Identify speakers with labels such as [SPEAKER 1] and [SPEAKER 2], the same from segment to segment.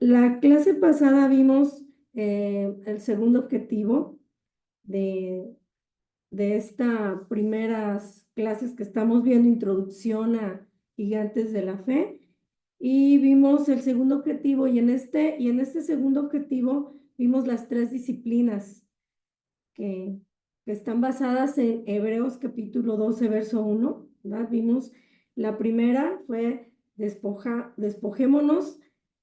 [SPEAKER 1] La clase pasada vimos el segundo objetivo de, de estas primeras clases que estamos viendo, Introducción a Gigantes de la Fe, y vimos el segundo objetivo, y en este segundo objetivo vimos las tres disciplinas que, que están basadas en Hebreos capítulo 12 verso 1, ¿verdad? Vimos la primera fue despojémonos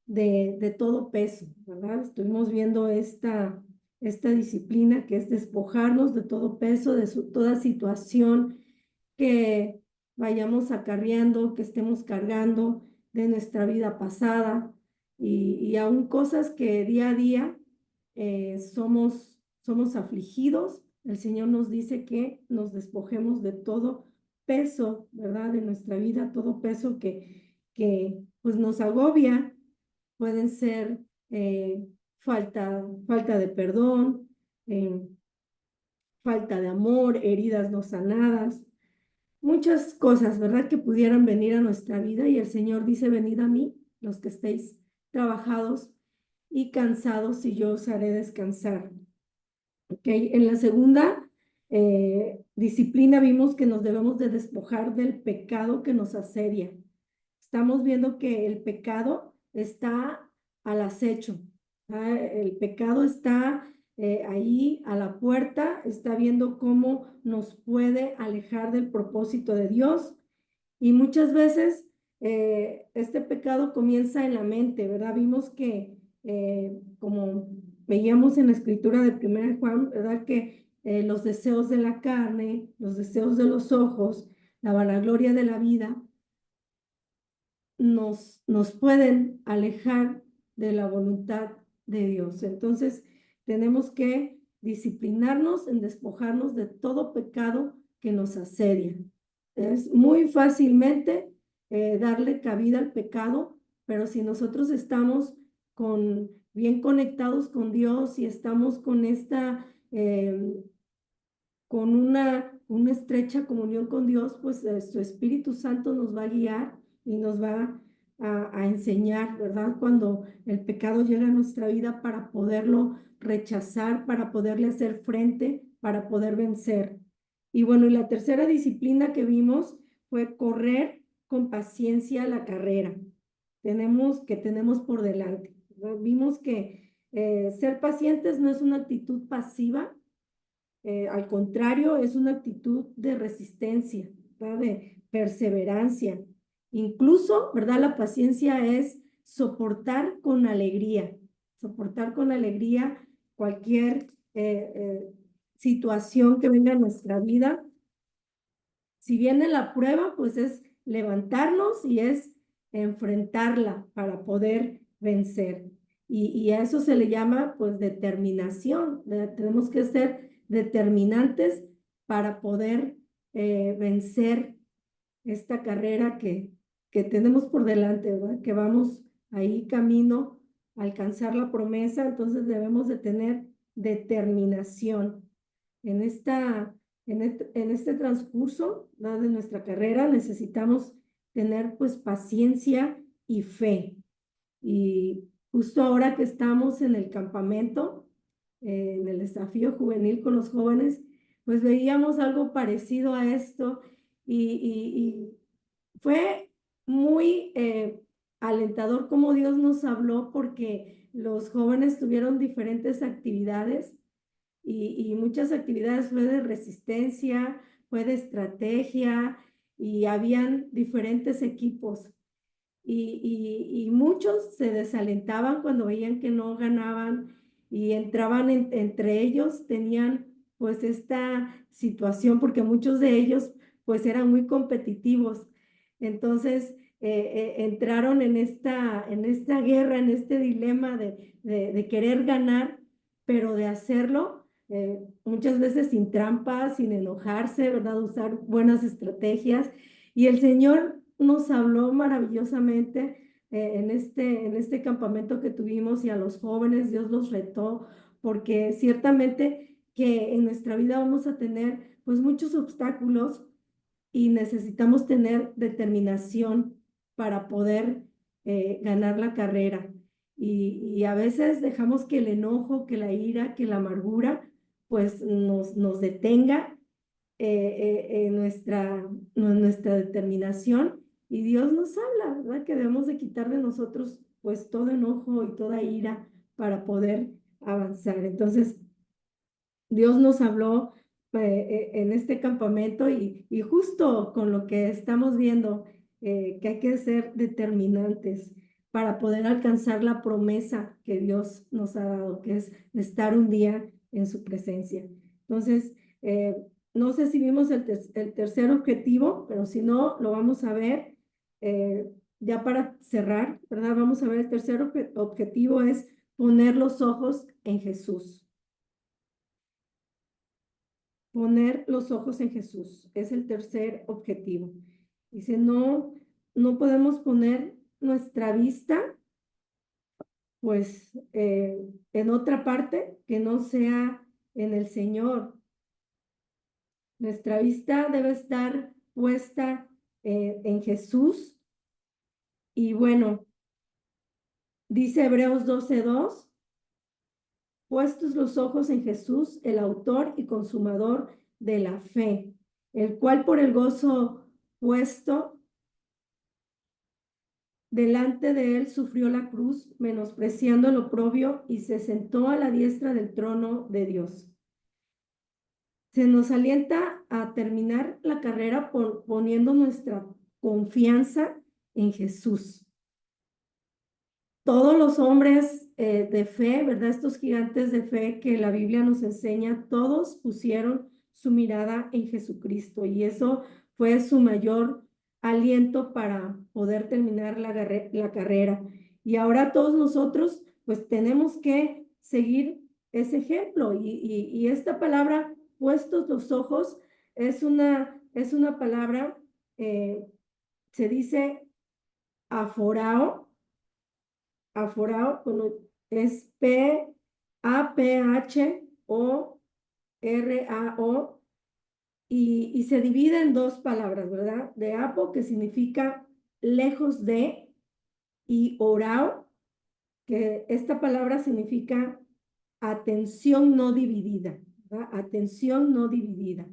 [SPEAKER 1] de todo peso, ¿verdad? Estuvimos viendo esta disciplina que es despojarnos de todo peso, de toda situación que vayamos acarreando, que estemos cargando de nuestra vida pasada y aún cosas que día a día somos afligidos. El Señor nos dice que nos despojemos de todo peso, ¿verdad? De nuestra vida, todo peso que pues nos agobia. Pueden ser falta de perdón, eh, falta de amor, heridas no sanadas, muchas cosas, ¿verdad? Que pudieran venir a nuestra vida y el Señor dice, venid a mí, los que estéis trabajados y cansados, y yo os haré descansar. Okay. En la segunda disciplina vimos que nos debemos de despojar del pecado que nos asedia. Estamos viendo que el pecado está al acecho. El pecado está ahí a la puerta, está viendo cómo nos puede alejar del propósito de Dios. Y muchas veces este pecado comienza en la mente, ¿verdad? Vimos que, como veíamos en la escritura de 1 Juan, ¿verdad? Que los deseos de la carne, los deseos de los ojos, la vanagloria de la vida, nos pueden alejar de la voluntad de Dios. Entonces, tenemos que disciplinarnos en despojarnos de todo pecado que nos asedia. Es muy fácilmente darle cabida al pecado, pero si nosotros estamos bien conectados con Dios y estamos con una estrecha comunión con Dios, pues su Espíritu Santo nos va a guiar y nos va a enseñar, ¿verdad? Cuando el pecado llega a nuestra vida para poderlo rechazar, para poderle hacer frente, para poder vencer. Y bueno, y la tercera disciplina que vimos fue correr con paciencia la carrera que tenemos por delante, ¿verdad? Vimos que ser pacientes no es una actitud pasiva, al contrario, es una actitud de resistencia, ¿verdad? De perseverancia. Incluso, ¿verdad? La paciencia es soportar con alegría cualquier situación que venga a nuestra vida. Si viene la prueba, pues es levantarnos y es enfrentarla para poder vencer. Y a eso se le llama pues determinación. Tenemos que ser determinantes para poder vencer esta carrera que tenemos por delante, ¿verdad? Que vamos ahí camino a alcanzar la promesa, entonces debemos de tener determinación. En este transcurso, ¿no?, de nuestra carrera necesitamos tener pues paciencia y fe. Y justo ahora que estamos en el campamento, en el desafío juvenil con los jóvenes, pues veíamos algo parecido a esto y fue muy alentador cómo Dios nos habló porque los jóvenes tuvieron diferentes actividades y muchas actividades fue de resistencia, fue de estrategia y habían diferentes equipos y muchos se desalentaban cuando veían que no ganaban y entraban entre ellos, tenían pues esta situación porque muchos de ellos pues eran muy competitivos. Entonces entraron en esta guerra, en este dilema de querer ganar, pero de hacerlo muchas veces sin trampas, sin enojarse, ¿verdad? Usar buenas estrategias. Y el Señor nos habló maravillosamente en este campamento que tuvimos y a los jóvenes Dios los retó, porque ciertamente que en nuestra vida vamos a tener pues muchos obstáculos y necesitamos tener determinación para poder ganar la carrera. y a veces dejamos que el enojo, que la ira, que la amargura, pues nos detenga nuestra determinación, y Dios nos habla, ¿verdad? Que debemos de quitar de nosotros pues todo enojo y toda ira para poder avanzar. Entonces, Dios nos habló en este campamento y justo con lo que estamos viendo, que hay que ser determinantes para poder alcanzar la promesa que Dios nos ha dado, que es estar un día en su presencia. Entonces, no sé si vimos el tercer objetivo, pero si no, lo vamos a ver ya para cerrar, ¿verdad? Vamos a ver el tercer objetivo es poner los ojos en Jesús. Poner los ojos en Jesús es el tercer objetivo. Dice, no podemos poner nuestra vista, pues, en otra parte que no sea en el Señor. Nuestra vista debe estar puesta en Jesús. Y bueno, dice Hebreos 12:2, puestos los ojos en Jesús, el autor y consumador de la fe, el cual por el gozo puesto delante de él sufrió la cruz, menospreciando el oprobio, y se sentó a la diestra del trono de Dios. Se nos alienta a terminar la carrera poniendo nuestra confianza en Jesús. Todos los hombres de fe, ¿verdad? Estos gigantes de fe que la Biblia nos enseña, todos pusieron su mirada en Jesucristo, y eso fue su mayor aliento para poder terminar la carrera. Y ahora todos nosotros, pues tenemos que seguir ese ejemplo. Y esta palabra, puestos los ojos, es una palabra, se dice aforao. Aforao, bueno, es Aphrao, y se divide en dos palabras, ¿verdad? De apo, que significa lejos de, y orao, que esta palabra significa atención no dividida, ¿verdad? Atención no dividida.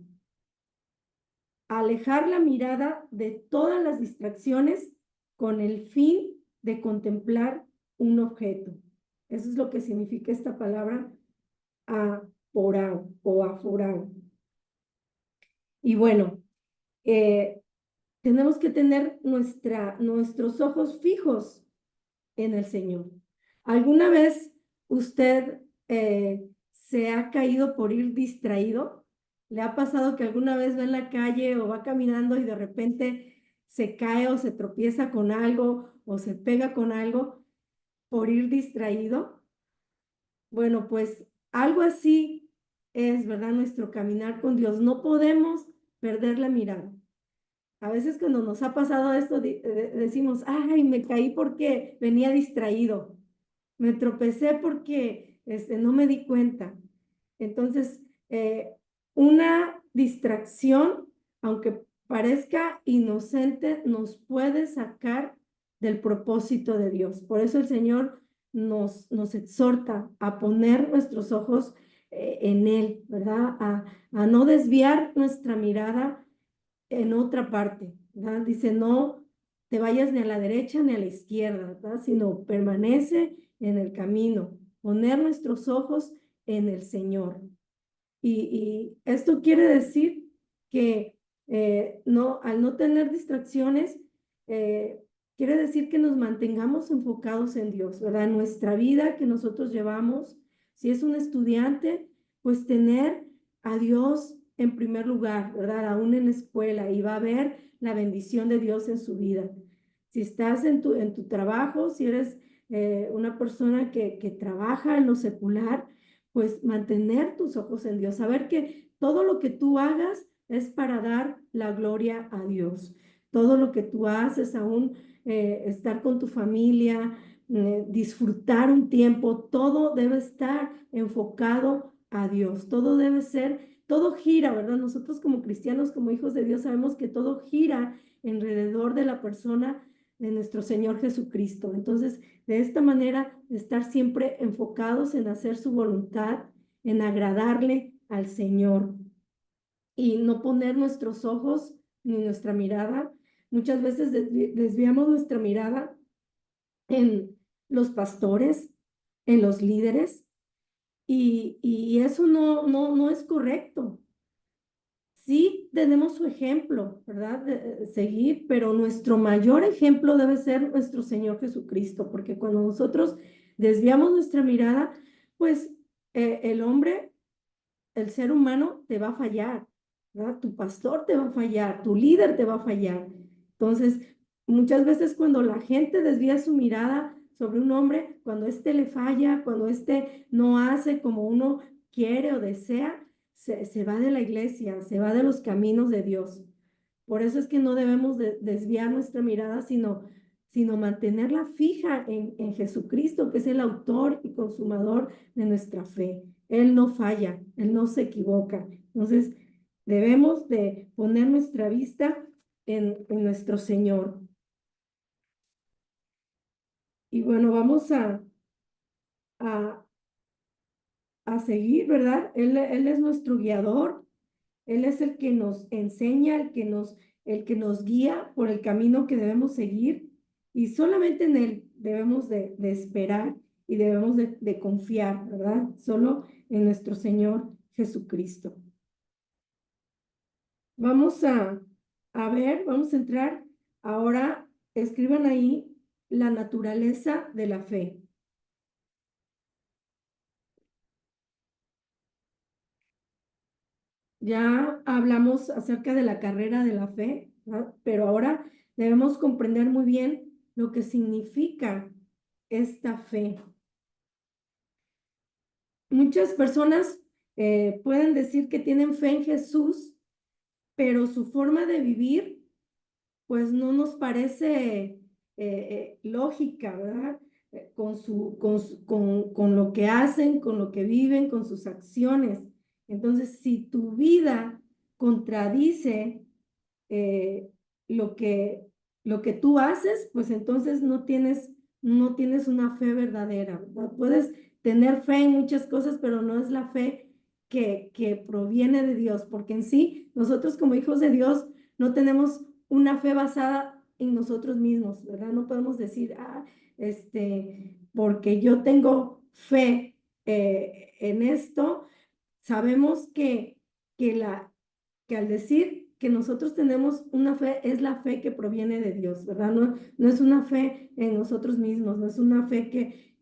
[SPEAKER 1] Alejar la mirada de todas las distracciones con el fin de contemplar un objeto. Eso es lo que significa esta palabra aforao o aforao. Y bueno, tenemos que tener nuestros ojos fijos en el Señor. ¿Alguna vez usted se ha caído por ir distraído? ¿Le ha pasado que alguna vez va en la calle o va caminando y de repente se cae o se tropieza con algo o se pega con algo por ir distraído? Bueno, pues algo así es, ¿verdad? Nuestro caminar con Dios. No podemos perder la mirada. A veces cuando nos ha pasado esto, decimos, ay, me caí porque venía distraído. Me tropecé porque no me di cuenta. Entonces, una distracción, aunque parezca inocente, nos puede sacar del propósito de Dios. Por eso el Señor nos exhorta a poner nuestros ojos en Él, ¿verdad? A no desviar nuestra mirada en otra parte, ¿verdad? Dice, no te vayas ni a la derecha ni a la izquierda, ¿verdad? Sino permanece en el camino, poner nuestros ojos en el Señor. Y esto quiere decir que al no tener distracciones, quiere decir que nos mantengamos enfocados en Dios, ¿verdad? Nuestra vida que nosotros llevamos, si es un estudiante, pues tener a Dios en primer lugar, ¿verdad? Aún en la escuela, y va a ver la bendición de Dios en su vida. Si estás en tu trabajo, si eres una persona que trabaja en lo secular, pues mantener tus ojos en Dios, saber que todo lo que tú hagas es para dar la gloria a Dios. Todo lo que tú haces, aún estar con tu familia, disfrutar un tiempo, todo debe estar enfocado a Dios. Todo gira, ¿verdad? Nosotros como cristianos, como hijos de Dios, sabemos que todo gira alrededor de la persona de nuestro Señor Jesucristo. Entonces, de esta manera, de estar siempre enfocados en hacer su voluntad, en agradarle al Señor y no poner nuestros ojos ni nuestra mirada. Muchas veces desviamos nuestra mirada en los pastores, en los líderes, y eso no es correcto. Sí tenemos su ejemplo, ¿verdad? De seguir, pero nuestro mayor ejemplo debe ser nuestro Señor Jesucristo, porque cuando nosotros desviamos nuestra mirada, pues el hombre, el ser humano te va a fallar, ¿verdad? Tu pastor te va a fallar, tu líder te va a fallar. Entonces, muchas veces cuando la gente desvía su mirada sobre un hombre, cuando éste le falla, cuando éste no hace como uno quiere o desea, se va de la iglesia, se va de los caminos de Dios. Por eso es que no debemos desviar nuestra mirada, sino mantenerla fija en Jesucristo, que es el autor y consumador de nuestra fe. Él no falla, Él no se equivoca. Entonces, debemos de poner nuestra vista en nuestro Señor. Y bueno, vamos a, a seguir, ¿verdad? Él es nuestro guiador, Él es el que nos enseña, el que nos guía por el camino que debemos seguir y solamente en Él debemos de esperar y debemos de confiar, ¿verdad? Solo en nuestro Señor Jesucristo. Vamos a ver, vamos a entrar ahora, escriban ahí la naturaleza de la fe. Ya hablamos acerca de la carrera de la fe, ¿verdad? Pero ahora debemos comprender muy bien lo que significa esta fe. Muchas personas pueden decir que tienen fe en Jesús, pero su forma de vivir, pues no nos parece lógica, ¿verdad? Con lo que hacen, con lo que viven, con sus acciones. Entonces, si tu vida contradice eh, lo que, lo que tú haces, pues entonces no tienes una fe verdadera, ¿verdad? Puedes tener fe en muchas cosas, pero no es la fe que proviene de Dios, porque en sí, nosotros como hijos de Dios no tenemos una fe basada en nosotros mismos, ¿verdad? No podemos decir, porque yo tengo fe en esto, sabemos que, que al decir que nosotros tenemos una fe, es la fe que proviene de Dios, ¿verdad? No es una fe en nosotros mismos, no es una fe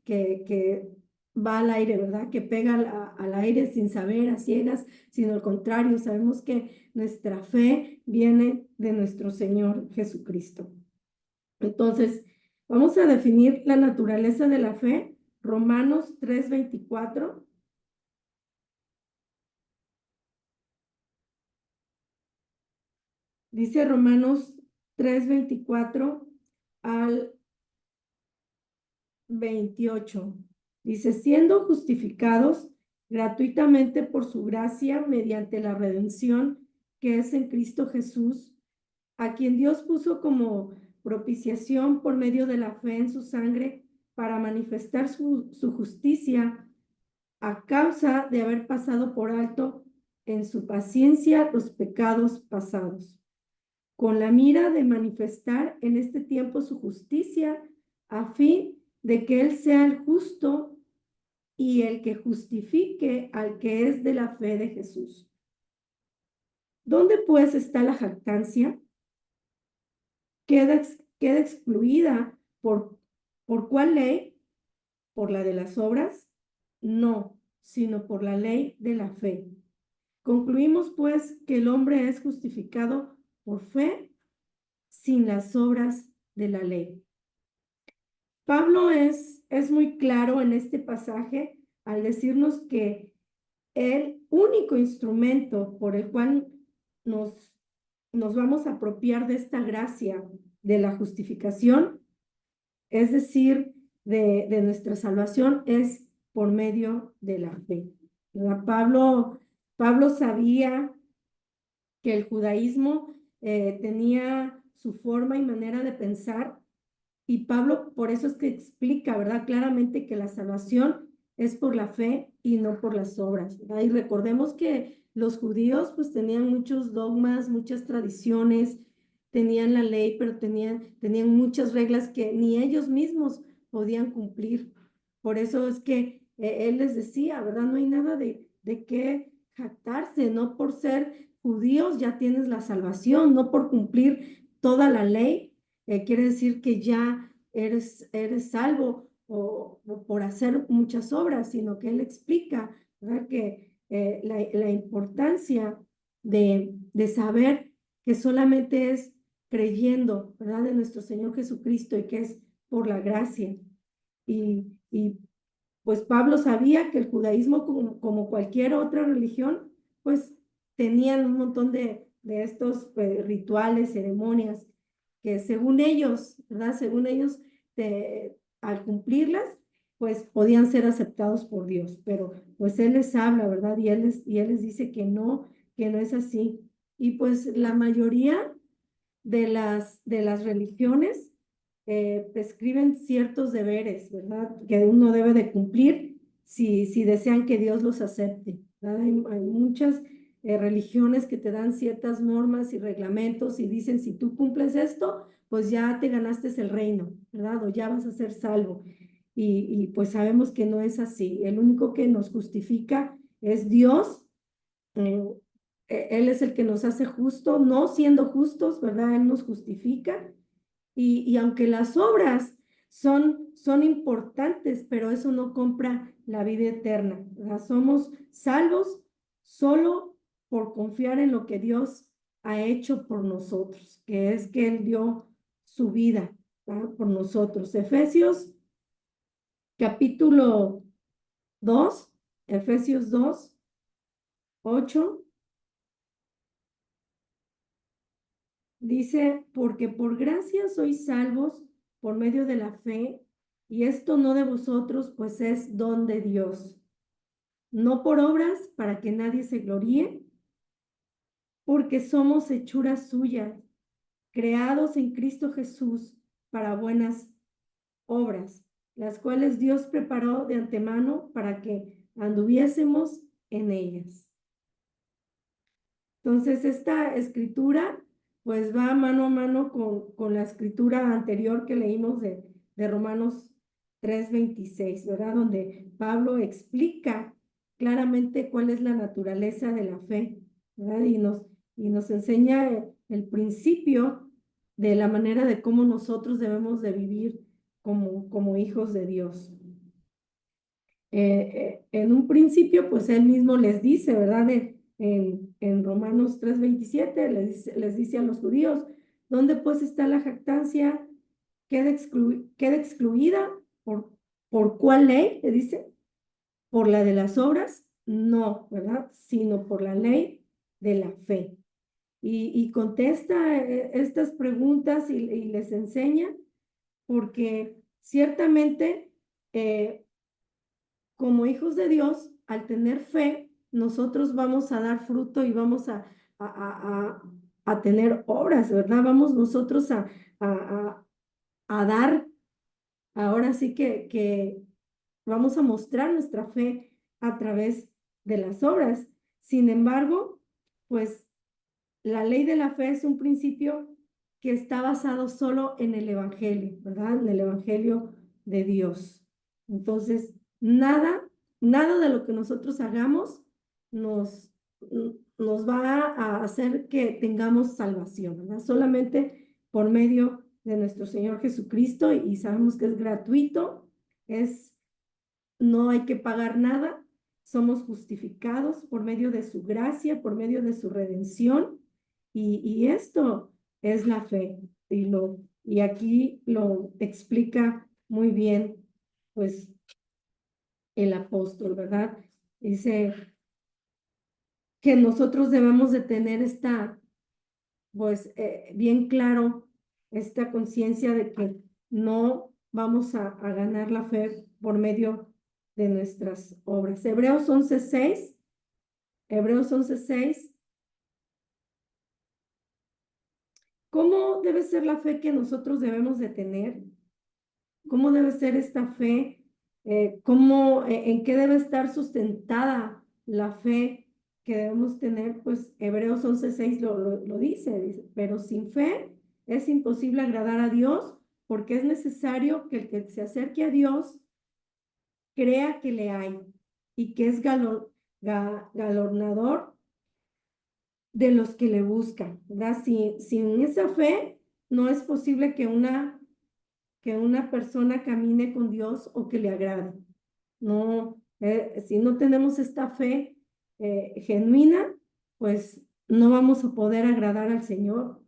[SPEAKER 1] que va al aire, ¿verdad? Que pega al aire sin saber, a ciegas, sino al contrario, sabemos que nuestra fe viene de nuestro Señor Jesucristo. Entonces, vamos a definir la naturaleza de la fe. Romanos 3:24. Dice Romanos 3:24 al 28. Dice, siendo justificados gratuitamente por su gracia mediante la redención que es en Cristo Jesús, a quien Dios puso como propiciación por medio de la fe en su sangre para manifestar su justicia a causa de haber pasado por alto en su paciencia los pecados pasados, con la mira de manifestar en este tiempo su justicia, a fin de que Él sea el justo y el que justifique al que es de la fe de Jesús. ¿Dónde pues está la jactancia? Queda excluida ¿por cuál ley? ¿Por la de las obras? No, sino por la ley de la fe. Concluimos pues que el hombre es justificado por fe sin las obras de la ley. Pablo es muy claro en este pasaje al decirnos que el único instrumento por el cual nos vamos a apropiar de esta gracia de la justificación, es decir, de nuestra salvación, es por medio de la fe. Pablo sabía que el judaísmo tenía su forma y manera de pensar Y Pablo por eso es que explica, ¿verdad? Claramente que la salvación es por la fe y no por las obras, ¿verdad? Y recordemos que los judíos pues tenían muchos dogmas, muchas tradiciones, tenían la ley, pero tenían muchas reglas que ni ellos mismos podían cumplir. Por eso es que él les decía, ¿verdad? No hay nada de qué jactarse, no por ser judíos ya tienes la salvación, no por cumplir toda la ley, quiere decir que ya eres salvo o por hacer muchas obras, sino que él explica, ¿verdad? Que la importancia de saber que solamente es creyendo, ¿verdad? De nuestro Señor Jesucristo y que es por la gracia. Y pues Pablo sabía que el judaísmo, como cualquier otra religión, pues tenían un montón de estos rituales, ceremonias, que según ellos, ¿verdad? Según ellos, al cumplirlas, pues podían ser aceptados por Dios. Pero pues Él les habla, ¿verdad? Y él les dice que no es así. Y pues la mayoría de las religiones prescriben ciertos deberes, ¿verdad? Que uno debe de cumplir si desean que Dios los acepte, ¿verdad? Hay muchas religiones que te dan ciertas normas y reglamentos y dicen, si tú cumples esto, pues ya te ganaste el reino, ¿verdad? O ya vas a ser salvo. Y pues sabemos que no es así. El único que nos justifica es Dios. eh, Él es el que nos hace justo, no siendo justos, ¿verdad? Él nos justifica. Y aunque las obras son importantes, pero eso no compra la vida eterna, ¿verdad? Somos salvos solo por confiar en lo que Dios ha hecho por nosotros, que es que Él dio su vida, ¿verdad? Por nosotros. Capítulo 2, Efesios 2:8. Dice, porque por gracia sois salvos por medio de la fe, y esto no de vosotros, pues es don de Dios, no por obras para que nadie se gloríe, porque somos hechura suya, creados en Cristo Jesús para buenas obras, las cuales Dios preparó de antemano para que anduviésemos en ellas. Entonces, esta escritura pues va mano a mano con la escritura anterior que leímos de Romanos 3:26, ¿verdad? Donde Pablo explica claramente cuál es la naturaleza de la fe, ¿verdad? Y nos enseña el principio de la manera de cómo nosotros debemos de vivir como hijos de Dios. En un principio, pues él mismo les dice, ¿verdad? En Romanos 3:27 les dice a los judíos, ¿dónde pues está la jactancia? Queda excluida ¿por cuál ley? Le dice, ¿por la de las obras? No, ¿verdad? Sino por la ley de la fe. Y contesta estas preguntas y les enseña, porque ciertamente como hijos de Dios, al tener fe, nosotros vamos a dar fruto y vamos a tener obras, ¿verdad? Vamos nosotros a dar, ahora sí que vamos a mostrar nuestra fe a través de las obras. Sin embargo, pues la ley de la fe es un principio que está basado solo en el Evangelio, ¿verdad? En el Evangelio de Dios. Entonces, nada de lo que nosotros hagamos nos, nos va a hacer que tengamos salvación, ¿verdad? Solamente por medio de nuestro Señor Jesucristo y sabemos que es gratuito, no hay que pagar nada, somos justificados por medio de su gracia, por medio de su redención y esto es la fe y aquí lo explica muy bien pues el apóstol, ¿verdad? Dice que nosotros debemos de tener pues bien claro esta conciencia de que no vamos a ganar la fe por medio de nuestras obras. Hebreos 11:6. ¿Cómo debe ser la fe que nosotros debemos de tener? cómo debe ser esta fe, en qué debe estar sustentada la fe que debemos tener, pues Hebreos 11:6 lo dice, pero sin fe es imposible agradar a Dios, porque es necesario que el que se acerque a Dios crea que le hay y que es galardonador de los que le buscan, ¿verdad? Sin esa fe no es posible que una persona camine con Dios o que le agrade. No, si no tenemos esta fe genuina, pues no vamos a poder agradar al Señor.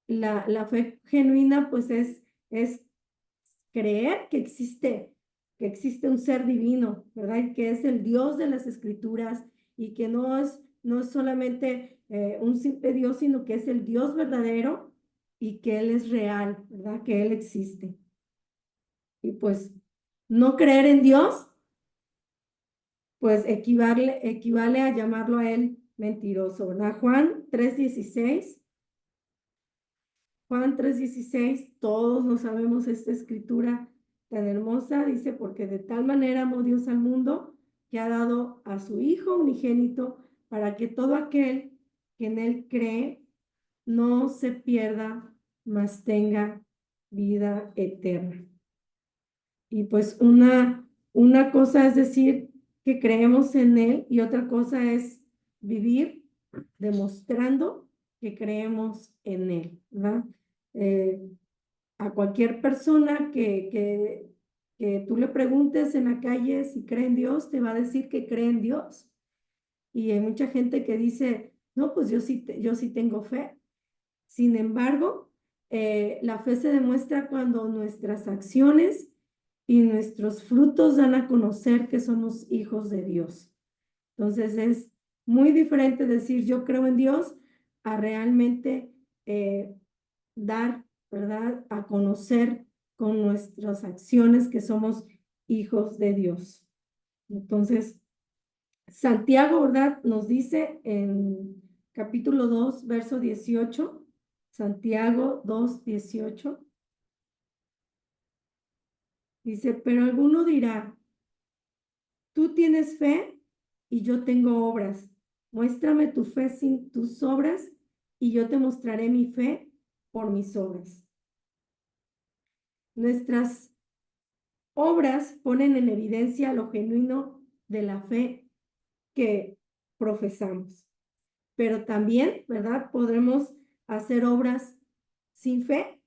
[SPEAKER 1] La fe genuina, pues es creer que existe un ser divino, ¿verdad? Y que es el Dios de las Escrituras y que no es solamente un simple Dios, sino que es el Dios verdadero y que Él es real, ¿verdad? Que Él existe. Y pues no creer en Dios, pues equivale a llamarlo a Él mentiroso, ¿verdad? Juan 3:16, todos lo sabemos esta escritura tan hermosa, dice, porque de tal manera amó Dios al mundo que ha dado a su Hijo unigénito para que todo aquel que en Él cree no se pierda, mas tenga vida eterna. Y pues una cosa es decir que creemos en Él y otra cosa es vivir demostrando que creemos en Él, ¿verdad? Eh, a cualquier persona que tú le preguntes en la calle si cree en Dios, te va a decir que cree en Dios. Y hay mucha gente que dice, no, pues yo sí tengo fe. Sin embargo, la fe se demuestra cuando nuestras acciones y nuestros frutos dan a conocer que somos hijos de Dios. Entonces es muy diferente decir yo creo en Dios a realmente dar, ¿verdad? A conocer con nuestras acciones que somos hijos de Dios. Entonces, Santiago, ¿verdad? Nos dice en capítulo 2, verso 18, Santiago 2:18, dice, pero alguno dirá, tú tienes fe y yo tengo obras. Muéstrame tu fe sin tus obras y yo te mostraré mi fe por mis obras. Nuestras obras ponen en evidencia lo genuino de la fe que profesamos. Pero también, ¿verdad? Podremos hacer obras sin fe,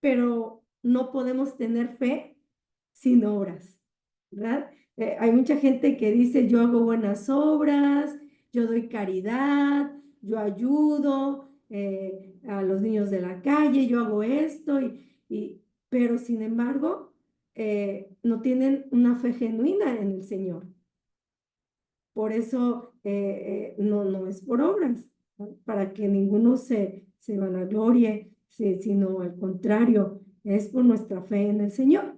[SPEAKER 1] pero no podemos tener fe sin obras, ¿verdad? Hay mucha gente que dice, yo hago buenas obras, yo doy caridad, yo ayudo a los niños de la calle, yo hago esto, pero sin embargo, no tienen una fe genuina en el Señor. Por eso no es por obras, ¿no? Para que ninguno se vanaglorie, sino al contrario, es por nuestra fe en el Señor.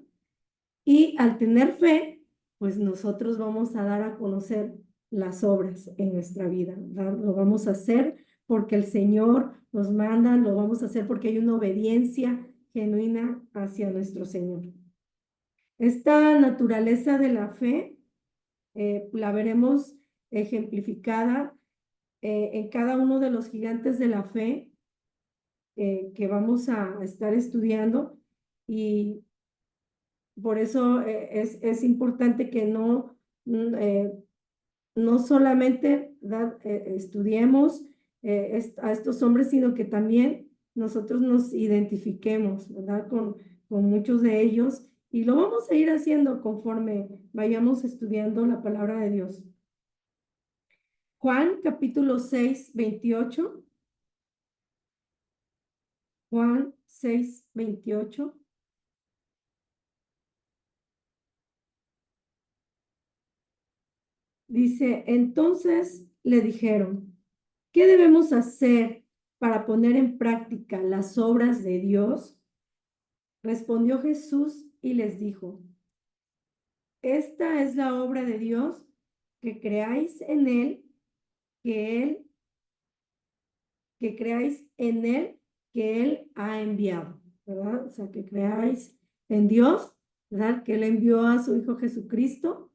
[SPEAKER 1] Y al tener fe, pues nosotros vamos a dar a conocer las obras en nuestra vida, ¿verdad? Lo vamos a hacer porque el Señor nos manda, lo vamos a hacer porque hay una obediencia genuina hacia nuestro Señor. Esta naturaleza de la fe la veremos ejemplificada en cada uno de los gigantes de la fe que vamos a estar estudiando y por eso es importante que no solamente estudiemos a estos hombres, sino que también nosotros nos identifiquemos, ¿verdad? Con muchos de ellos y lo vamos a ir haciendo conforme vayamos estudiando la palabra de Dios. Juan capítulo 6:28. Juan 6:28. Dice, entonces le dijeron, ¿qué debemos hacer para poner en práctica las obras de Dios? Respondió Jesús y les dijo, esta es la obra de Dios, que creáis en Él, que creáis en Él, que Él ha enviado. ¿verdad? O sea, que creáis en Dios, ¿verdad? Que Él envió a su Hijo Jesucristo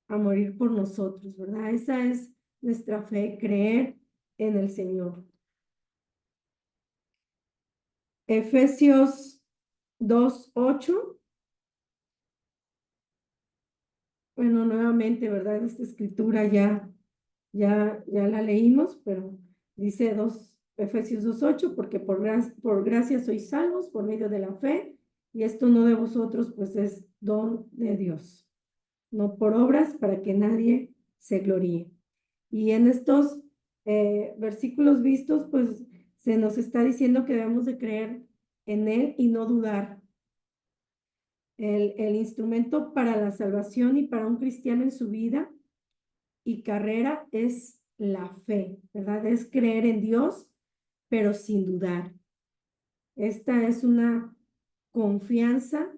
[SPEAKER 1] a morir por nosotros, ¿verdad? Esa es nuestra fe, creer en el Señor. Efesios 2:8. Bueno, nuevamente, ¿verdad? Esta escritura ya la leímos, pero dice Efesios 2:8, porque por gracia sois salvos por medio de la fe, y esto no de vosotros, pues es don de Dios, no por obras para que nadie se gloríe. Y en estos versículos vistos, pues se nos está diciendo que debemos de creer en Él y no dudar. El instrumento para la salvación y para un cristiano en su vida y carrera es la fe, ¿verdad? Es creer en Dios, pero sin dudar. Esta es una confianza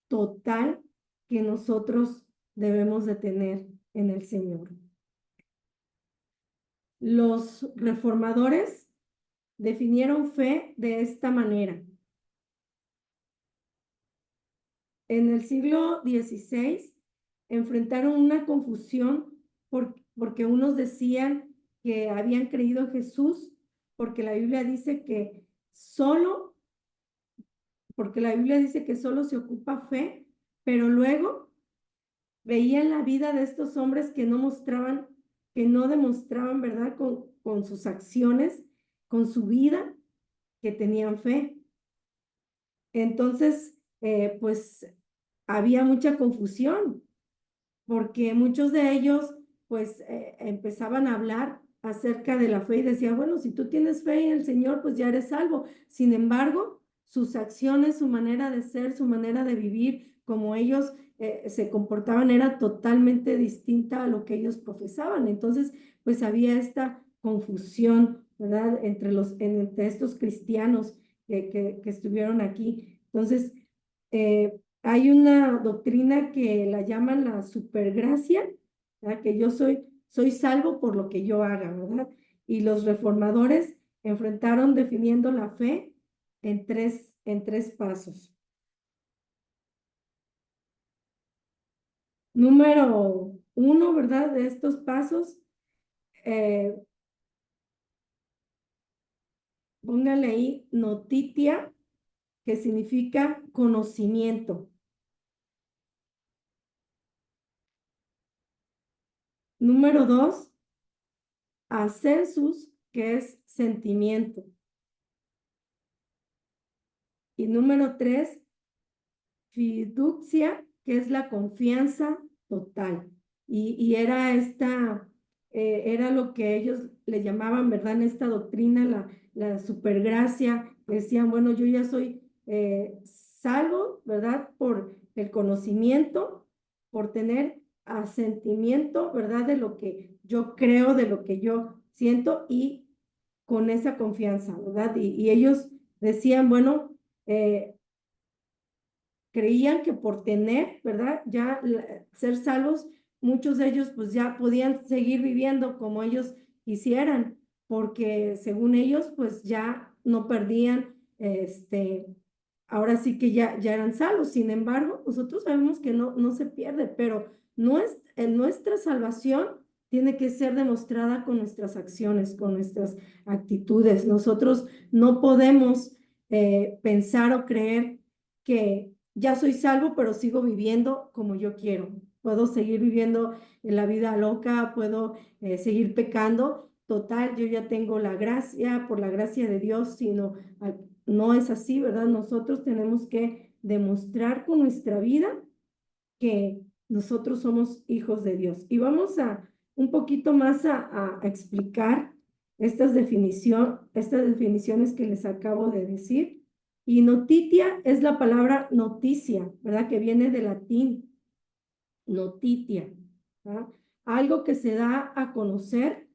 [SPEAKER 1] total que nosotros debemos de tener en el Señor. Los reformadores definieron fe de esta manera. En el siglo XVI enfrentaron una confusión porque unos decían que habían creído en Jesús porque la Biblia dice que solo, porque la Biblia dice que solo se ocupa fe, pero luego veían la vida de estos hombres que no demostraban, ¿verdad? Con sus acciones, con su vida, que tenían fe. Entonces, pues había mucha confusión, porque muchos de ellos, pues, empezaban a hablar acerca de la fe y decían, bueno, si tú tienes fe en el Señor, pues ya eres salvo. Sin embargo, sus acciones, su manera de ser, su manera de vivir, como ellos se comportaban, era totalmente distinta a lo que ellos profesaban. Entonces, pues había esta confusión, ¿verdad? Entre estos cristianos que estuvieron aquí. Entonces, hay una doctrina que la llaman la supergracia, ¿verdad? Que yo soy salvo por lo que yo haga, ¿verdad? Y los reformadores enfrentaron definiendo la fe en tres pasos. Número 1, ¿verdad? De estos pasos, eh, póngale ahí notitia, que significa conocimiento. Número 2, ascensus, que es sentimiento. Y número 3, fiducia, que es la confianza total. Y era lo que ellos le llamaban, ¿verdad? En esta doctrina, la supergracia. Decían, bueno, yo ya soy salvo, ¿verdad? Por el conocimiento, por tener asentimiento, ¿verdad? De lo que yo creo, de lo que yo siento y con esa confianza, ¿verdad? Y ellos decían, bueno, creían que por tener, ¿verdad? Ya ser salvos, muchos de ellos pues ya podían seguir viviendo como ellos quisieran, porque según ellos pues ya no perdían, ahora sí que ya eran salvos. Sin embargo, nosotros sabemos que no se pierde, pero en nuestra salvación tiene que ser demostrada con nuestras acciones, con nuestras actitudes. Nosotros no podemos pensar o creer que ya soy salvo, pero sigo viviendo como yo quiero. Puedo seguir viviendo en la vida loca, puedo seguir pecando. Total, yo ya tengo la gracia, por la gracia de Dios, sino no es así, ¿verdad? Nosotros tenemos que demostrar con nuestra vida que nosotros somos hijos de Dios. Y vamos a un poquito más a explicar estas definiciones que les acabo de decir. Y notitia es la palabra noticia, ¿verdad? Que viene del latín, notitia, ¿verdad? Algo que se da a conocer,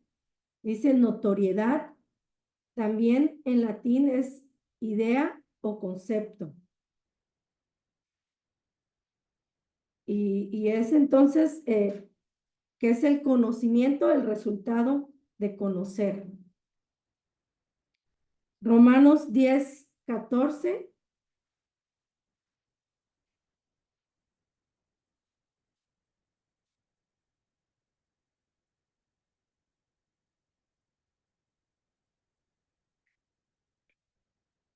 [SPEAKER 1] dice notoriedad, también en latín es idea o concepto. Y es entonces, que es el conocimiento, el resultado de conocer. Romanos 10, 14.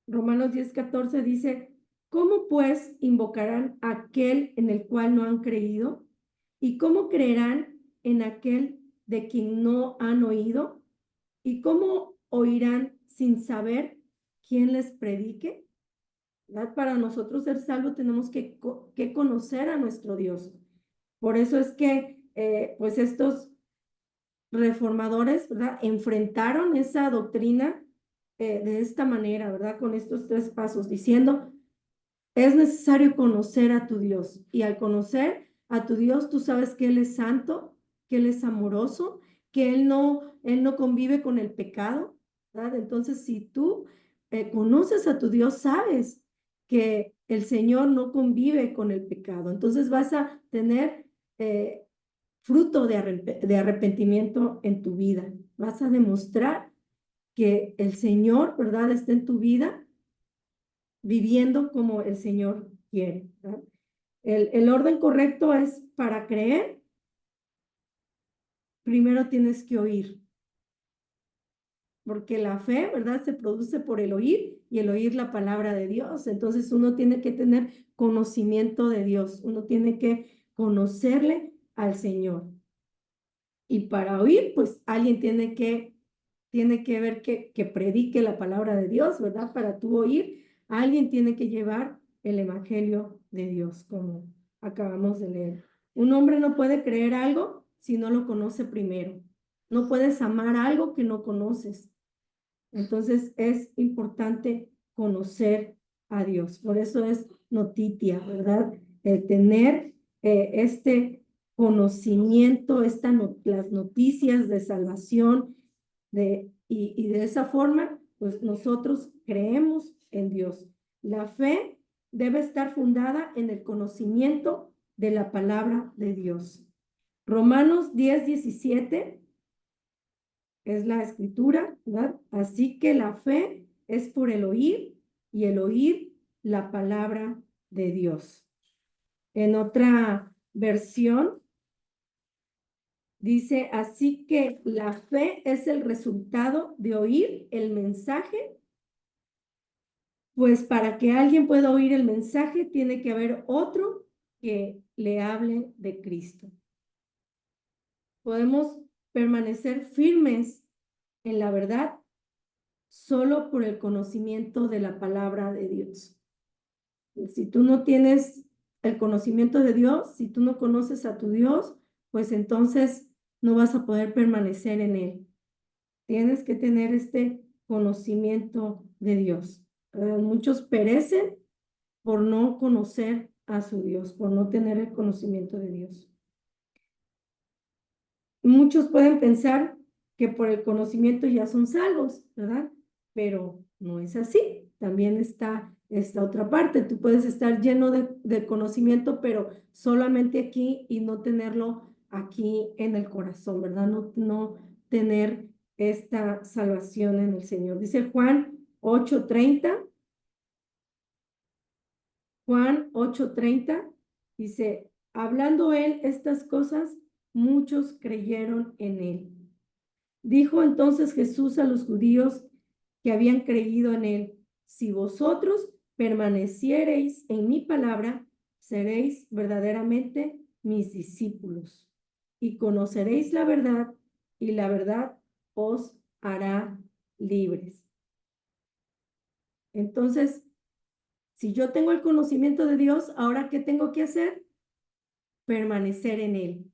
[SPEAKER 1] Romanos 10:14 dice, ¿cómo pues invocarán a aquel en el cual no han creído? ¿Y cómo creerán en aquel de quien no han oído? ¿Y cómo oirán sin saber quién les predique? ¿Verdad? Para nosotros ser salvos tenemos que conocer a nuestro Dios. Por eso es que pues estos reformadores, ¿verdad? Enfrentaron esa doctrina de esta manera, ¿verdad? Con estos 3 pasos, diciendo, es necesario conocer a tu Dios. Y al conocer a tu Dios, tú sabes que Él es santo, que Él es amoroso, que Él no convive con el pecado, ¿verdad? Entonces, si tú conoces a tu Dios, sabes que el Señor no convive con el pecado. Entonces vas a tener fruto de arrepentimiento en tu vida. Vas a demostrar que el Señor, ¿verdad?, está en tu vida viviendo como el Señor quiere, ¿verdad? El orden correcto es para creer, primero tienes que oír, porque la fe, ¿verdad?, se produce por el oír y el oír la palabra de Dios. Entonces uno tiene que tener conocimiento de Dios, uno tiene que conocerle al Señor. Y para oír, pues alguien tiene que ver que predique la palabra de Dios, ¿verdad? Para tú oír, alguien tiene que llevar el evangelio de Dios, como acabamos de leer. Un hombre no puede creer algo si no lo conoce primero. No puedes amar algo que no conoces. Entonces es importante conocer a Dios. Por eso es noticia, ¿verdad? Tener este conocimiento, las noticias de salvación, y de esa forma, pues nosotros creemos en Dios. La fe debe estar fundada en el conocimiento de la palabra de Dios. Romanos 10:17 es la escritura, ¿verdad? Así que la fe es por el oír y el oír la palabra de Dios. En otra versión dice, así que la fe es el resultado de oír el mensaje, pues para que alguien pueda oír el mensaje tiene que haber otro que le hable de Cristo. Podemos permanecer firmes en la verdad solo por el conocimiento de la palabra de Dios. Si tú no tienes el conocimiento de Dios, si tú no conoces a tu Dios, pues entonces no vas a poder permanecer en Él. Tienes que tener este conocimiento de Dios. Muchos perecen por no conocer a su Dios, por no tener el conocimiento de Dios. Muchos pueden pensar que por el conocimiento ya son salvos, ¿verdad? Pero no es así. También está esta otra parte. Tú puedes estar lleno de conocimiento, pero solamente aquí y no tenerlo aquí en el corazón, ¿verdad? No tener esta salvación en el Señor. Dice Juan 8:30. Juan 8:30 dice, hablando él estas cosas, muchos creyeron en él. Dijo entonces Jesús a los judíos que habían creído en él, si vosotros permaneciereis en mi palabra, seréis verdaderamente mis discípulos y conoceréis la verdad y la verdad os hará libres. Entonces, si yo tengo el conocimiento de Dios, ¿ahora qué tengo que hacer? Permanecer en él.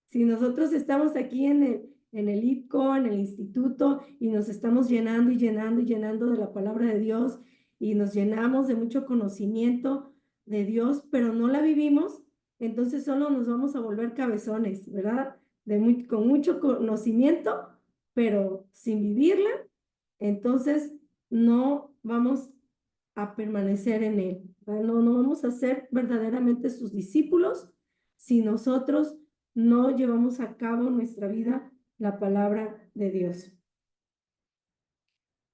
[SPEAKER 1] Si nosotros estamos aquí en el IPCO, en el instituto, y nos estamos llenando y llenando y llenando de la palabra de Dios, y nos llenamos de mucho conocimiento de Dios, pero no la vivimos, entonces solo nos vamos a volver cabezones, ¿verdad? Con mucho conocimiento, pero sin vivirla, entonces no vamos a permanecer en él. No vamos a ser verdaderamente sus discípulos si nosotros no llevamos a cabo en nuestra vida la palabra de Dios.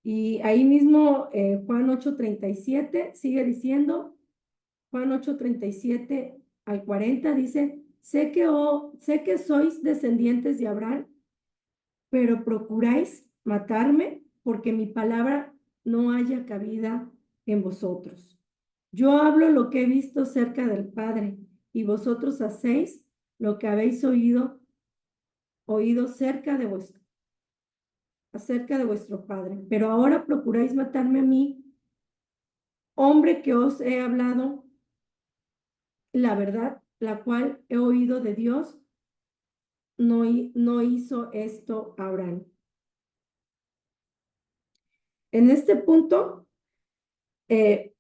[SPEAKER 1] Y ahí mismo Juan 8:37 sigue diciendo, Juan 8:37 al 40 dice, sé que sois descendientes de Abraham, pero procuráis matarme porque mi palabra no haya cabida en vosotros. Yo hablo lo que he visto cerca del Padre, y vosotros hacéis lo que habéis oído acerca de vuestro Padre. Pero ahora procuráis matarme a mí, hombre que os he hablado la verdad, la cual he oído de Dios, no hizo esto Abraham. En este punto,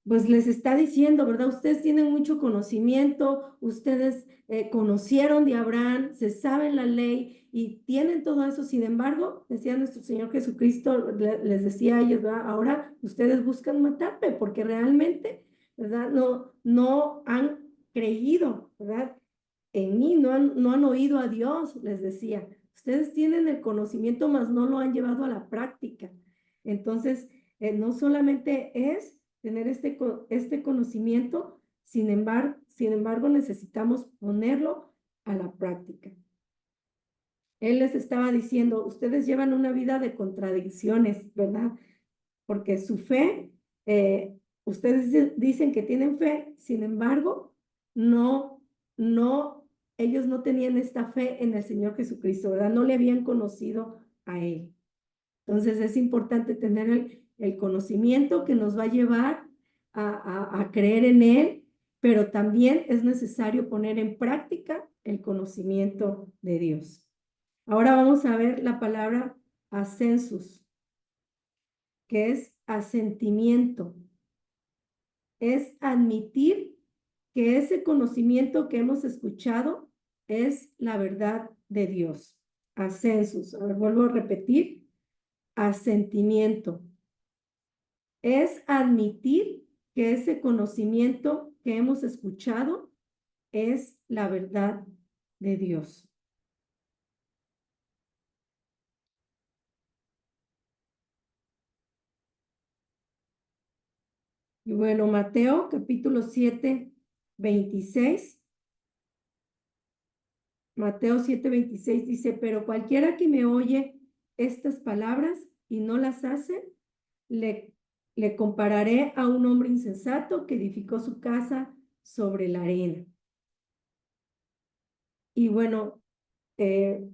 [SPEAKER 1] pues les está diciendo, ¿verdad? Ustedes tienen mucho conocimiento, ustedes conocieron de Abraham, se saben la ley y tienen todo eso. Sin embargo, decía nuestro Señor Jesucristo, les decía a ellos, ¿verdad? Ahora ustedes buscan matarme porque realmente, ¿verdad? No han creído, ¿verdad? En mí, no han oído a Dios, les decía. Ustedes tienen el conocimiento, mas no lo han llevado a la práctica. Entonces, no solamente es tener este conocimiento, sin embargo, necesitamos ponerlo a la práctica. Él les estaba diciendo, ustedes llevan una vida de contradicciones, ¿verdad? Porque su fe, ustedes dicen que tienen fe, sin embargo, no, no, ellos no tenían esta fe en el Señor Jesucristo, ¿verdad? No le habían conocido a Él. Entonces es importante tener el conocimiento que nos va a llevar a creer en Él, pero también es necesario poner en práctica el conocimiento de Dios. Ahora vamos a ver la palabra ascensus, que es asentimiento. Es admitir que ese conocimiento que hemos escuchado es la verdad de Dios. Ascensus. A ver, vuelvo a repetir. Asentimiento. Es admitir que ese conocimiento que hemos escuchado es la verdad de Dios. Y bueno, Mateo capítulo 7, 26. Mateo 7:26 dice, pero cualquiera que me oye estas palabras y no las hace, le, le compararé a un hombre insensato que edificó su casa sobre la arena. Y bueno, eh,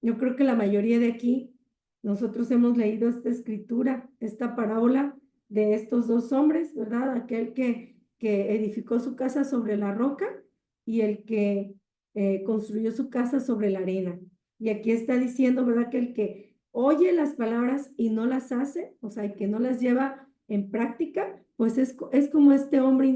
[SPEAKER 1] yo creo que la mayoría de aquí, nosotros hemos leído esta escritura, esta parábola de estos dos hombres, ¿verdad? Aquel que edificó su casa sobre la roca y el que construyó su casa sobre la arena. Y aquí está diciendo, ¿verdad? Que el que oye las palabras y no las hace, o sea, el que no las lleva en práctica, pues es como este hombre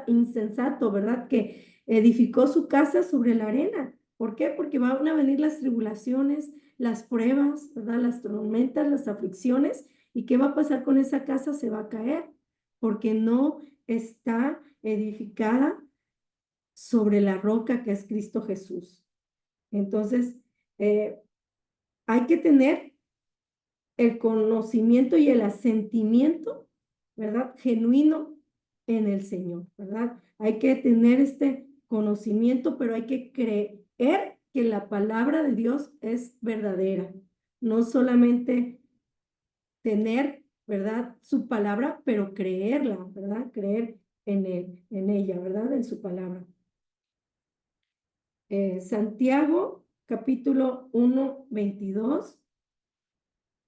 [SPEAKER 1] insensato, ¿verdad? Que edificó su casa sobre la arena. ¿Por qué? Porque van a venir las tribulaciones, las pruebas, ¿verdad? Las tormentas, las aflicciones. ¿Y qué va a pasar con esa casa? Se va a caer porque no está edificada sobre la roca que es Cristo Jesús. Entonces, eh, hay que tener el conocimiento y el asentimiento, ¿verdad? Genuino en el Señor, ¿verdad? Hay que tener este conocimiento, pero hay que creer que la palabra de Dios es verdadera. No solamente tener, ¿verdad? Su palabra, pero creerla, ¿verdad? Creer en él, en ella, ¿verdad? En su palabra. Santiago, capítulo 1, 22.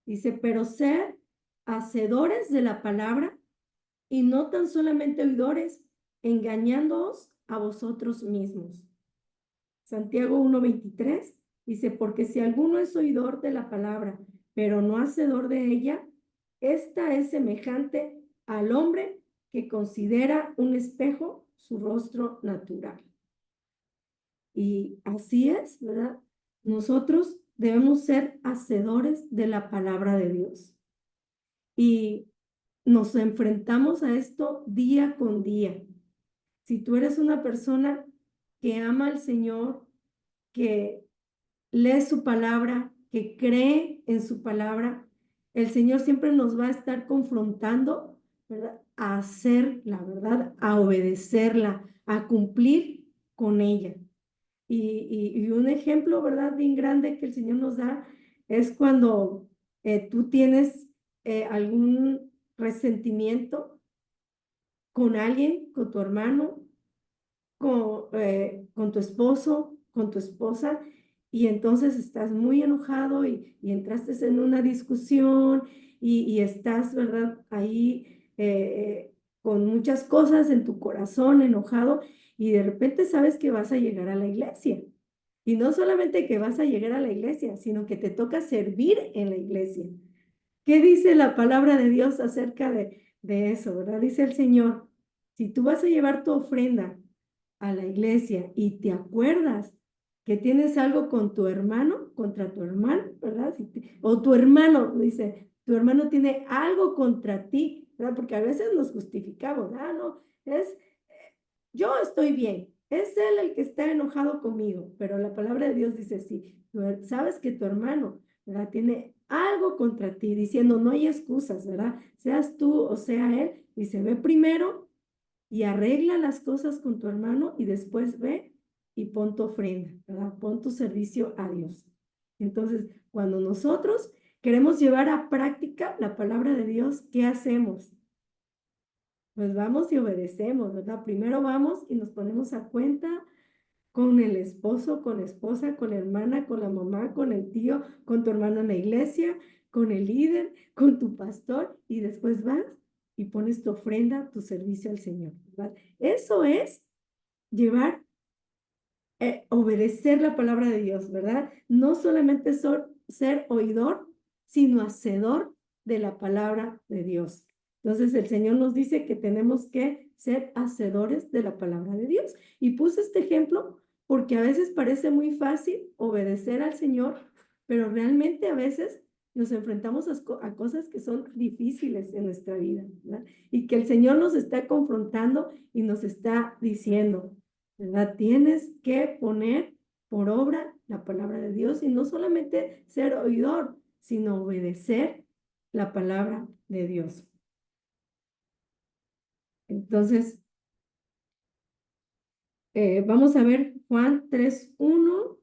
[SPEAKER 1] Dice, pero ser hacedores de la palabra y no tan solamente oidores, engañándoos a vosotros mismos. Santiago 1:23 dice, porque si alguno es oidor de la palabra, pero no hacedor de ella, esta es semejante al hombre que considera un espejo su rostro natural. Y así es, ¿verdad? Nosotros debemos ser hacedores de la palabra de Dios. Y nos enfrentamos a esto día con día. Si tú eres una persona que ama al Señor, que lee su palabra, que cree en su palabra, el Señor siempre nos va a estar confrontando, ¿verdad? A hacer la verdad, a obedecerla, a cumplir con ella. Y un ejemplo, ¿verdad? Bien grande que el Señor nos da es cuando tú tienes algún resentimiento con alguien, con tu hermano, con tu esposo, con tu esposa, y entonces estás muy enojado y entraste en una discusión y estás, ¿verdad? Ahí con muchas cosas en tu corazón, enojado, y de repente sabes que vas a llegar a la iglesia. Y no solamente que vas a llegar a la iglesia, sino que te toca servir en la iglesia. ¿Qué dice la palabra de Dios acerca de eso, verdad? Dice el Señor, si tú vas a llevar tu ofrenda a la iglesia y te acuerdas que tienes algo con tu hermano, contra tu hermano, ¿verdad? O tu hermano, dice, tu hermano tiene algo contra ti, ¿verdad? Porque a veces nos justificamos, no, yo estoy bien, es él el que está enojado conmigo, pero la palabra de Dios dice, sí, tú sabes que tu hermano, ¿verdad? Tiene algo contra ti, diciendo, no hay excusas, ¿verdad? Seas tú o sea él, dice, ve primero y arregla las cosas con tu hermano y después ve y pon tu ofrenda, ¿verdad? Pon tu servicio a Dios. Entonces, cuando nosotros queremos llevar a práctica la palabra de Dios, ¿qué hacemos? Pues vamos y obedecemos, ¿verdad? Primero vamos y nos ponemos a cuenta con el esposo, con la esposa, con la hermana, con la mamá, con el tío, con tu hermano en la iglesia, con el líder, con tu pastor, y después vas y pones tu ofrenda, tu servicio al Señor, ¿verdad? Eso es llevar, obedecer la palabra de Dios, ¿verdad? No solamente ser oidor, sino hacedor de la palabra de Dios. Entonces el Señor nos dice que tenemos que ser hacedores de la palabra de Dios. Y puse este ejemplo porque a veces parece muy fácil obedecer al Señor, pero realmente a veces nos enfrentamos a cosas que son difíciles en nuestra vida, ¿verdad? Y que el Señor nos está confrontando y nos está diciendo, ¿verdad? Tienes que poner por obra la palabra de Dios y no solamente ser oidor, sino obedecer la palabra de Dios. Entonces, vamos a ver Juan 3:1.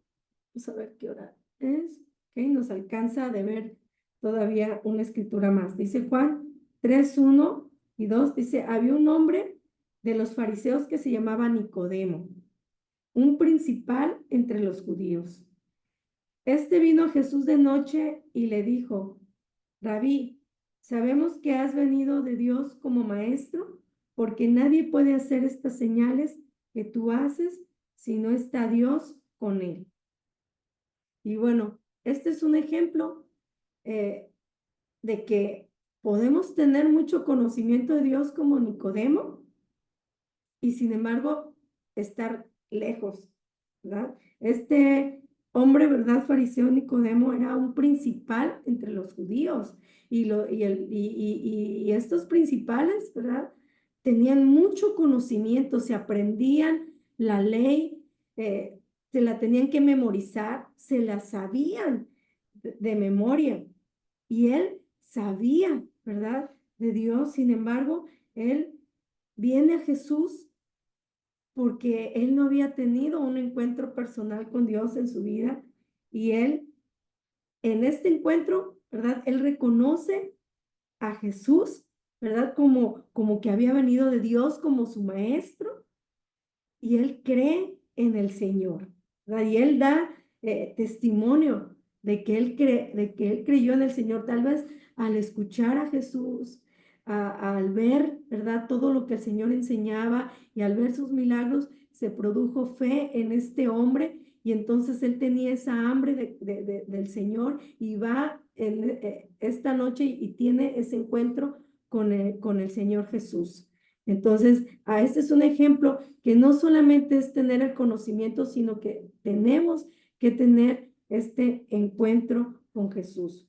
[SPEAKER 1] Vamos a ver qué hora es. Ok, nos alcanza de ver todavía una escritura más. Dice Juan 3:1 y 2. Dice, había un hombre de los fariseos que se llamaba Nicodemo, un principal entre los judíos. Este vino a Jesús de noche y le dijo, Rabí, sabemos que has venido de Dios como maestro, porque nadie puede hacer estas señales que tú haces si no está Dios con él. Y bueno, este es un ejemplo de que podemos tener mucho conocimiento de Dios como Nicodemo y sin embargo estar lejos, ¿verdad? Este hombre, ¿verdad? Fariseo Nicodemo era un principal entre los judíos y estos principales, ¿verdad? Tenían mucho conocimiento, se aprendían la ley, se la tenían que memorizar, se la sabían de memoria y él sabía, ¿verdad? De Dios, sin embargo, él viene a Jesús porque él no había tenido un encuentro personal con Dios en su vida y él, en este encuentro, ¿verdad? Él reconoce a Jesús, ¿verdad? Como que había venido de Dios como su maestro y él cree en el Señor, ¿verdad? Y él da testimonio de que él creyó en el Señor, tal vez al escuchar a Jesús, al ver, ¿verdad? Todo lo que el Señor enseñaba y al ver sus milagros, se produjo fe en este hombre y entonces él tenía esa hambre del Señor y va en, esta noche y tiene ese encuentro con el Señor Jesús. Entonces, este es un ejemplo que no solamente es tener el conocimiento, sino que tenemos que tener este encuentro con Jesús.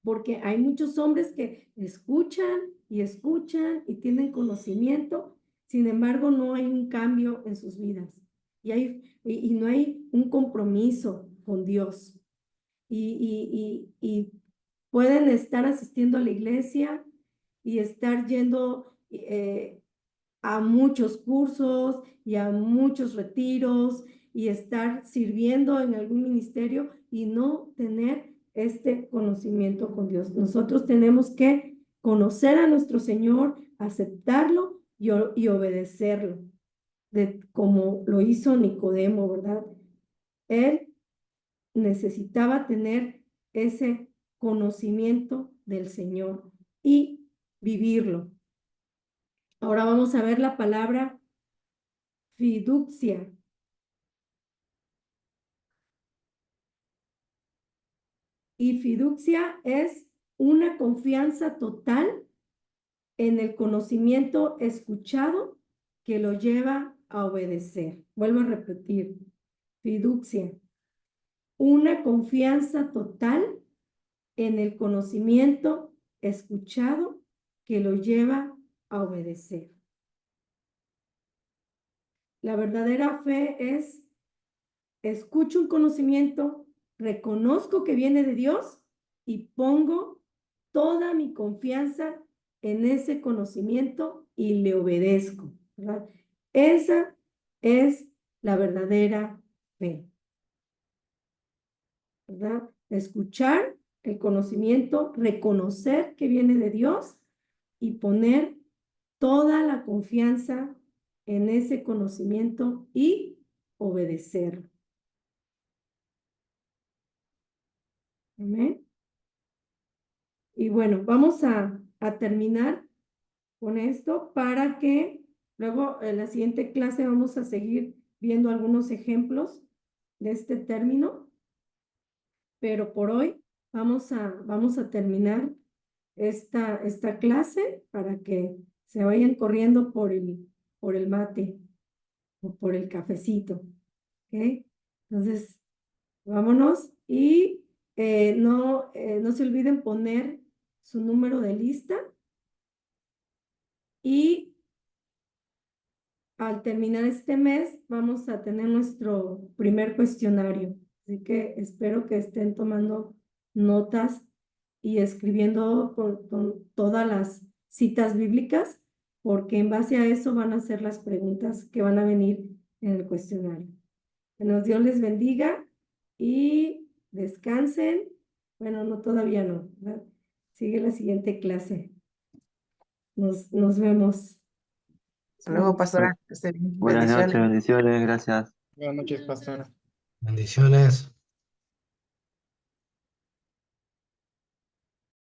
[SPEAKER 1] Porque hay muchos hombres que escuchan y tienen conocimiento, sin embargo, no hay un cambio en sus vidas y no hay un compromiso con Dios. Y pueden estar asistiendo a la iglesia y estar yendo a muchos cursos y a muchos retiros y estar sirviendo en algún ministerio y no tener este conocimiento con Dios. Nosotros tenemos que conocer a nuestro Señor, aceptarlo y obedecerlo, como lo hizo Nicodemo, ¿verdad? Él necesitaba tener ese conocimiento del Señor y vivirlo. Ahora vamos a ver la palabra fiducia. Y fiducia es una confianza total en el conocimiento escuchado que lo lleva a obedecer. Vuelvo a repetir, fiducia, una confianza total en el conocimiento escuchado que lo lleva a obedecer. La verdadera fe es, escucho un conocimiento, reconozco que viene de Dios y pongo toda mi confianza en ese conocimiento y le obedezco, ¿verdad? Esa es la verdadera fe, ¿verdad? Escuchar el conocimiento, reconocer que viene de Dios y poner toda la confianza en ese conocimiento y obedecer. Amén. Y bueno, vamos a terminar con esto para que luego en la siguiente clase vamos a seguir viendo algunos ejemplos de este término, pero por hoy vamos a terminar esta clase para que se vayan corriendo por el mate o por el cafecito. ¿Ok? Entonces, vámonos y no se olviden poner su número de lista y al terminar este mes vamos a tener nuestro primer cuestionario. Así que espero que estén tomando notas y escribiendo con todas las citas bíblicas, porque en base a eso van a ser las preguntas que van a venir en el cuestionario. Que Dios les bendiga y descansen. Bueno, no, todavía no, ¿verdad? Sigue la siguiente clase. Nos vemos.
[SPEAKER 2] Hasta luego,
[SPEAKER 3] Bueno,
[SPEAKER 2] pastora. Que esté bien.
[SPEAKER 3] buenas noches,
[SPEAKER 2] Bendiciones.
[SPEAKER 3] bendiciones, gracias.
[SPEAKER 2] Buenas noches, pastora.
[SPEAKER 4] Bendiciones.